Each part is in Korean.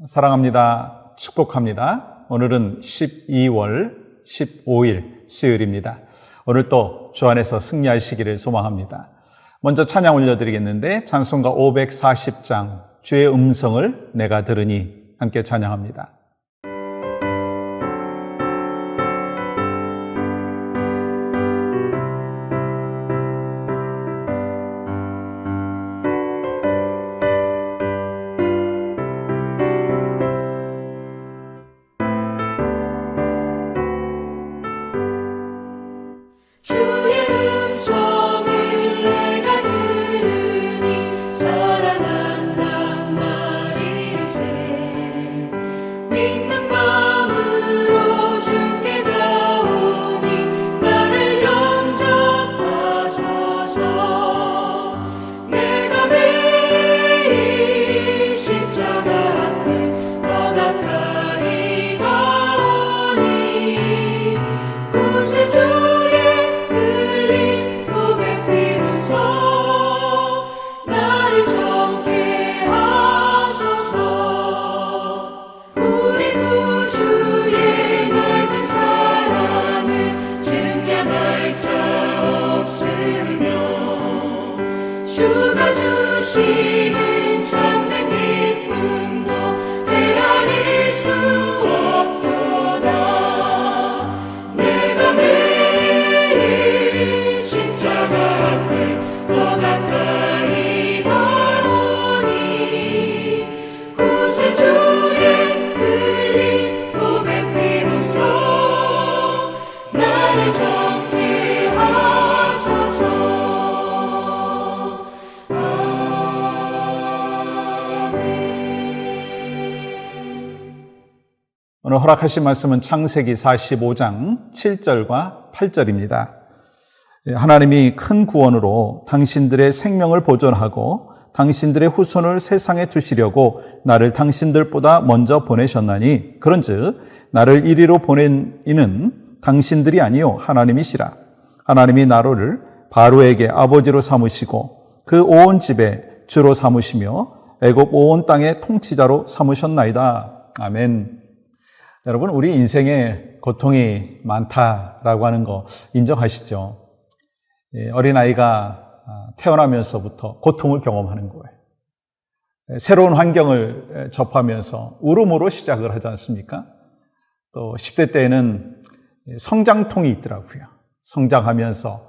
사랑합니다. 축복합니다. 오늘은 12월 15일 수요일입니다. 오늘 또 주 안에서 승리하시기를 소망합니다. 먼저 찬양 올려드리겠는데 찬송가 540장 주의 음성을 내가 들으니 함께 찬양합니다. 주가 주시는 참된 기쁨도 헤아릴 수 없도다. 내가 매일 십자가 앞에 더 가까이 가오니 구세주의 흘린 고백 비로소 나를 정케 하소서. 오늘 허락하신 말씀은 창세기 45장 7절과 8절입니다. 하나님이 큰 구원으로 당신들의 생명을 보존하고 당신들의 후손을 세상에 두시려고 나를 당신들보다 먼저 보내셨나니 그런즉 나를 이리로 보낸 이는 당신들이 아니요 하나님이시라. 하나님이 나를 바로에게 아버지로 삼으시고 그 온 집에 주로 삼으시며 애굽 온 땅의 통치자로 삼으셨나이다. 아멘. 여러분, 우리 인생에 고통이 많다라고 하는 거 인정하시죠? 어린아이가 태어나면서부터 고통을 경험하는 거예요. 새로운 환경을 접하면서 울음으로 시작을 하지 않습니까? 또 10대 때에는 성장통이 있더라고요. 성장하면서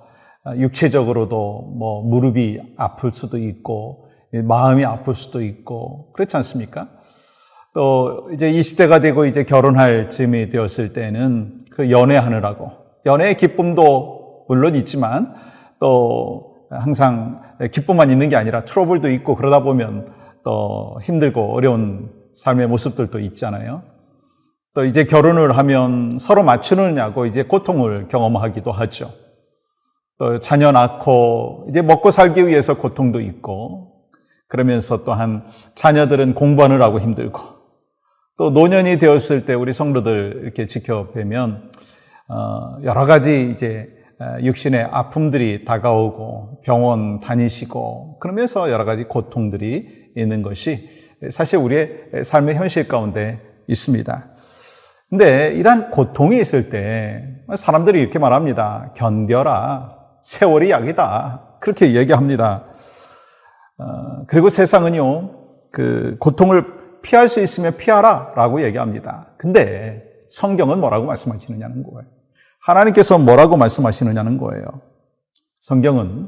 육체적으로도 무릎이 아플 수도 있고 마음이 아플 수도 있고 그렇지 않습니까? 또 이제 20대가 되고 이제 결혼할 즈음이 되었을 때는 그 연애하느라고 연애의 기쁨도 물론 있지만 또 항상 기쁨만 있는 게 아니라 트러블도 있고 그러다 보면 또 힘들고 어려운 삶의 모습들도 있잖아요. 또 이제 결혼을 하면 서로 맞추느냐고 이제 고통을 경험하기도 하죠. 또 자녀 낳고 이제 먹고 살기 위해서 고통도 있고 그러면서 또한 자녀들은 공부하느라고 힘들고 또 노년이 되었을 때 우리 성도들 이렇게 지켜보면 여러 가지 이제 육신의 아픔들이 다가오고 병원 다니시고 그러면서 여러 가지 고통들이 있는 것이 사실 우리의 삶의 현실 가운데 있습니다. 근데 이러한 고통이 있을 때 사람들이 이렇게 말합니다. 견뎌라. 세월이 약이다. 그렇게 얘기합니다. 그리고 세상은요, 그 고통을 피할 수 있으면 피하라 라고 얘기합니다. 근데 성경은 뭐라고 말씀하시느냐는 거예요. 하나님께서 뭐라고 말씀하시느냐는 거예요. 성경은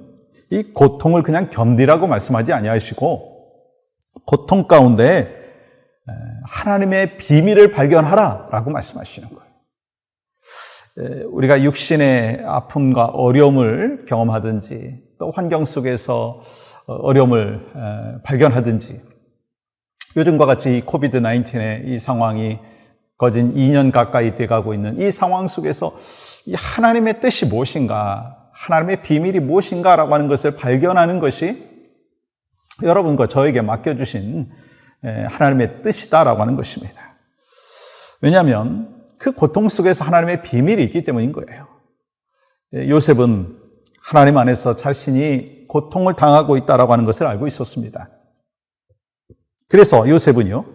이 고통을 그냥 견디라고 말씀하지 아니하시고 고통 가운데 하나님의 비밀을 발견하라 라고 말씀하시는 거예요. 우리가 육신의 아픔과 어려움을 경험하든지 또 환경 속에서 어려움을 발견하든지 요즘과 같이 코비드-19의 이 상황이 거진 2년 가까이 돼가고 있는 이 상황 속에서 이 하나님의 뜻이 무엇인가, 하나님의 비밀이 무엇인가라고 하는 것을 발견하는 것이 여러분과 저에게 맡겨주신 하나님의 뜻이다라고 하는 것입니다. 왜냐하면 그 고통 속에서 하나님의 비밀이 있기 때문인 거예요. 요셉은 하나님 안에서 자신이 고통을 당하고 있다라고 하는 것을 알고 있었습니다. 그래서 요셉은요,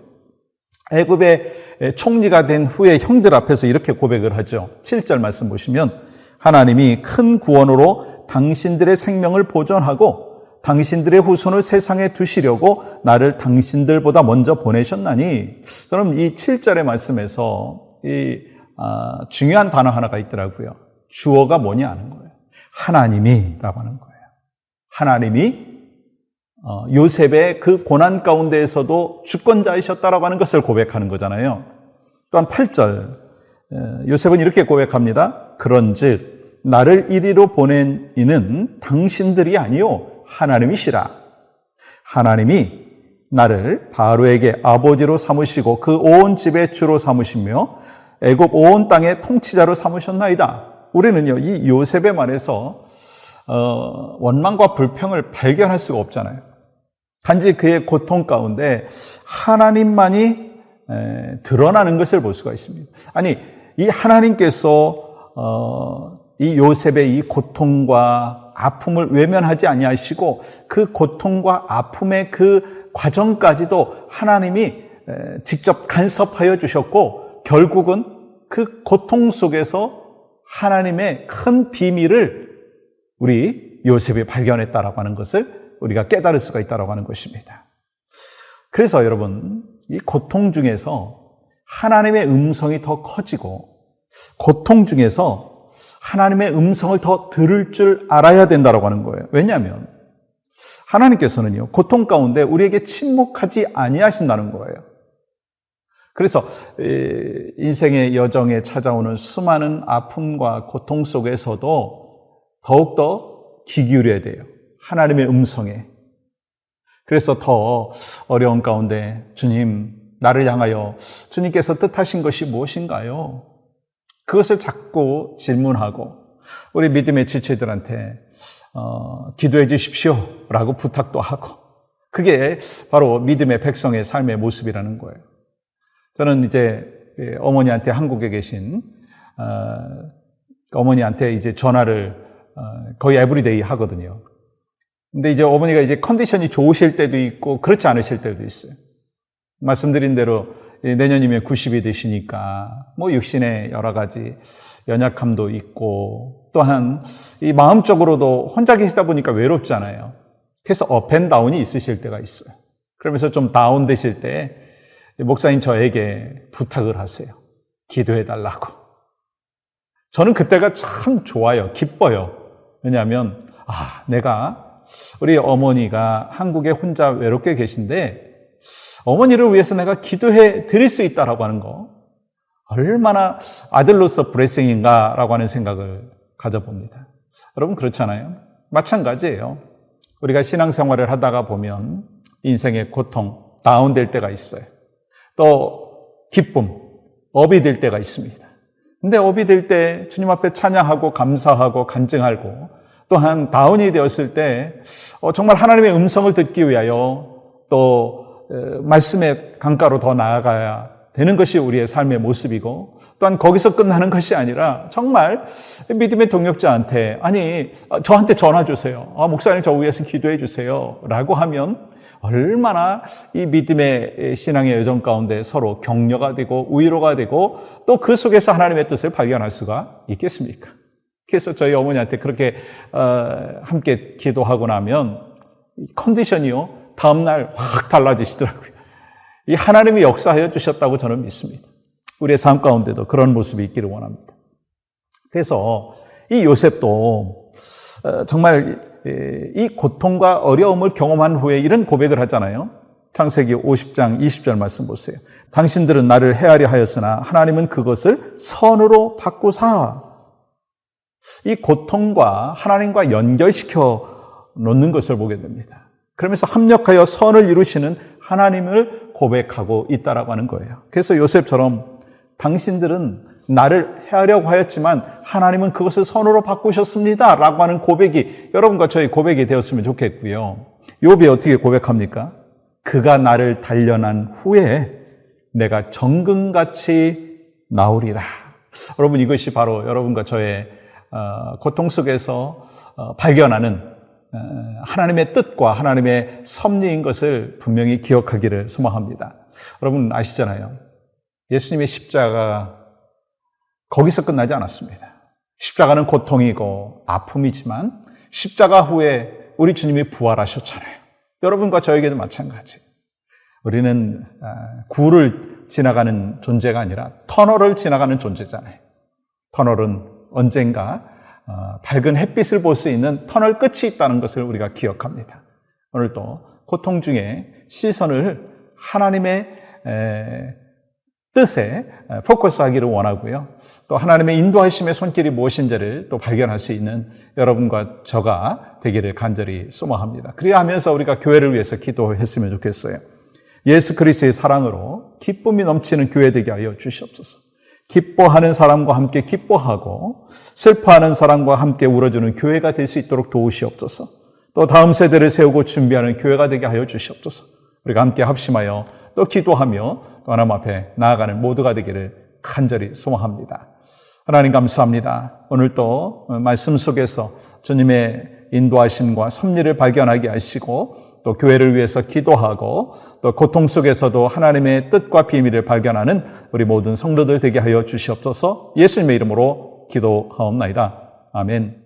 애굽의 총리가 된 후에 형들 앞에서 이렇게 고백을 하죠. 7절 말씀 보시면 하나님이 큰 구원으로 당신들의 생명을 보존하고 당신들의 후손을 세상에 두시려고 나를 당신들보다 먼저 보내셨나니. 그럼 이 7절의 말씀에서 중요한 단어 하나가 있더라고요. 주어가 뭐냐 하는 거예요. 하나님이라고 하는 거예요. 하나님이 요셉의 그 고난 가운데에서도 주권자이셨다라고 하는 것을 고백하는 거잖아요. 또한 8절 요셉은 이렇게 고백합니다. 그런즉 나를 이리로 보낸 이는 당신들이 아니요 하나님이시라. 하나님이 나를 바로에게 아버지로 삼으시고 그 온 집의 주로 삼으시며 애굽 온 땅의 통치자로 삼으셨나이다. 우리는요 이 요셉의 말에서 원망과 불평을 발견할 수가 없잖아요. 단지 그의 고통 가운데 하나님만이 드러나는 것을 볼 수가 있습니다. 아니 이 하나님께서 이 요셉의 이 고통과 아픔을 외면하지 아니하시고 그 고통과 아픔의 그 과정까지도 하나님이 직접 간섭하여 주셨고 결국은 그 고통 속에서 하나님의 큰 비밀을 우리 요셉이 발견했다라고 하는 것을 우리가 깨달을 수가 있다라고 하는 것입니다. 그래서 여러분 이 고통 중에서 하나님의 음성이 더 커지고 고통 중에서 하나님의 음성을 더 들을 줄 알아야 된다라고 하는 거예요. 왜냐하면 하나님께서는요 고통 가운데 우리에게 침묵하지 아니하신다는 거예요. 그래서 인생의 여정에 찾아오는 수많은 아픔과 고통 속에서도 더욱더 귀 기울여야 돼요. 하나님의 음성에. 그래서 더 어려운 가운데 주님 나를 향하여 주님께서 뜻하신 것이 무엇인가요? 그것을 자꾸 질문하고 우리 믿음의 지체들한테 기도해 주십시오 라고 부탁도 하고 그게 바로 믿음의 백성의 삶의 모습이라는 거예요. 저는 이제 어머니한테 한국에 계신 어머니한테 이제 전화를 거의 에브리데이 하거든요. 근데 이제 어머니가 이제 컨디션이 좋으실 때도 있고 그렇지 않으실 때도 있어요. 말씀드린 대로 내년이면 90이 되시니까 뭐 육신의 여러 가지 연약함도 있고 또한 이 마음적으로도 혼자 계시다 보니까 외롭잖아요. 그래서 업앤다운이 있으실 때가 있어요. 그러면서 좀 다운되실 때 목사님 저에게 부탁을 하세요. 기도해 달라고. 저는 그때가 참 좋아요. 기뻐요. 왜냐하면 내가 우리 어머니가 한국에 혼자 외롭게 계신데 어머니를 위해서 내가 기도해 드릴 수 있다라고 하는 거 얼마나 아들로서 브레싱인가라고 하는 생각을 가져봅니다. 여러분 그렇잖아요. 마찬가지예요. 우리가 신앙생활을 하다가 보면 인생의 고통, 다운될 때가 있어요. 또 기쁨, 업이 될 때가 있습니다. 근데 업이 될 때 주님 앞에 찬양하고 감사하고 간증하고 또한 다운이 되었을 때 정말 하나님의 음성을 듣기 위하여 또 말씀의 강가로 더 나아가야 되는 것이 우리의 삶의 모습이고 또한 거기서 끝나는 것이 아니라 정말 믿음의 동역자한테 저한테 전화 주세요. 목사님 저 위해서 기도해 주세요. 라고 하면 얼마나 이 믿음의 신앙의 여정 가운데 서로 격려가 되고 위로가 되고 또 그 속에서 하나님의 뜻을 발견할 수가 있겠습니까? 그래서 저희 어머니한테 그렇게 함께 기도하고 나면 컨디션이요 다음날 확 달라지시더라고요. 이 하나님이 역사하여 주셨다고 저는 믿습니다. 우리의 삶 가운데도 그런 모습이 있기를 원합니다. 그래서 이 요셉도 정말 이 고통과 어려움을 경험한 후에 이런 고백을 하잖아요. 창세기 50장 20절 말씀 보세요. 당신들은 나를 해하려 하였으나 하나님은 그것을 선으로 바꾸사. 이 고통과 하나님과 연결시켜 놓는 것을 보게 됩니다. 그러면서 합력하여 선을 이루시는 하나님을 고백하고 있다라고 하는 거예요. 그래서 요셉처럼 당신들은 나를 해하려고 하였지만 하나님은 그것을 선으로 바꾸셨습니다 라고 하는 고백이 여러분과 저희 고백이 되었으면 좋겠고요. 욥이 어떻게 고백합니까? 그가 나를 단련한 후에 내가 정금같이 나오리라. 여러분 이것이 바로 여러분과 저의 고통 속에서 발견하는 하나님의 뜻과 하나님의 섭리인 것을 분명히 기억하기를 소망합니다. 여러분 아시잖아요. 예수님의 십자가 거기서 끝나지 않았습니다. 십자가는 고통이고 아픔이지만 십자가 후에 우리 주님이 부활하셨잖아요. 여러분과 저에게도 마찬가지. 우리는 굴을 지나가는 존재가 아니라 터널을 지나가는 존재잖아요. 터널은 언젠가 밝은 햇빛을 볼 수 있는 터널 끝이 있다는 것을 우리가 기억합니다. 오늘도 고통 중에 시선을 하나님의 뜻에 포커스하기를 원하고요. 또 하나님의 인도하심의 손길이 무엇인지를 또 발견할 수 있는 여러분과 저가 되기를 간절히 소망합니다. 그래야 하면서 우리가 교회를 위해서 기도했으면 좋겠어요. 예수 그리스도의 사랑으로 기쁨이 넘치는 교회 되게 하여 주시옵소서. 기뻐하는 사람과 함께 기뻐하고 슬퍼하는 사람과 함께 울어주는 교회가 될 수 있도록 도우시옵소서. 또 다음 세대를 세우고 준비하는 교회가 되게 하여 주시옵소서. 우리가 함께 합심하여 또 기도하며 또 하나님 앞에 나아가는 모두가 되기를 간절히 소망합니다. 하나님 감사합니다. 오늘 또 말씀 속에서 주님의 인도하심과 섭리를 발견하게 하시고 또 교회를 위해서 기도하고 또 고통 속에서도 하나님의 뜻과 비밀을 발견하는 우리 모든 성도들 되게 하여 주시옵소서. 예수님의 이름으로 기도하옵나이다. 아멘.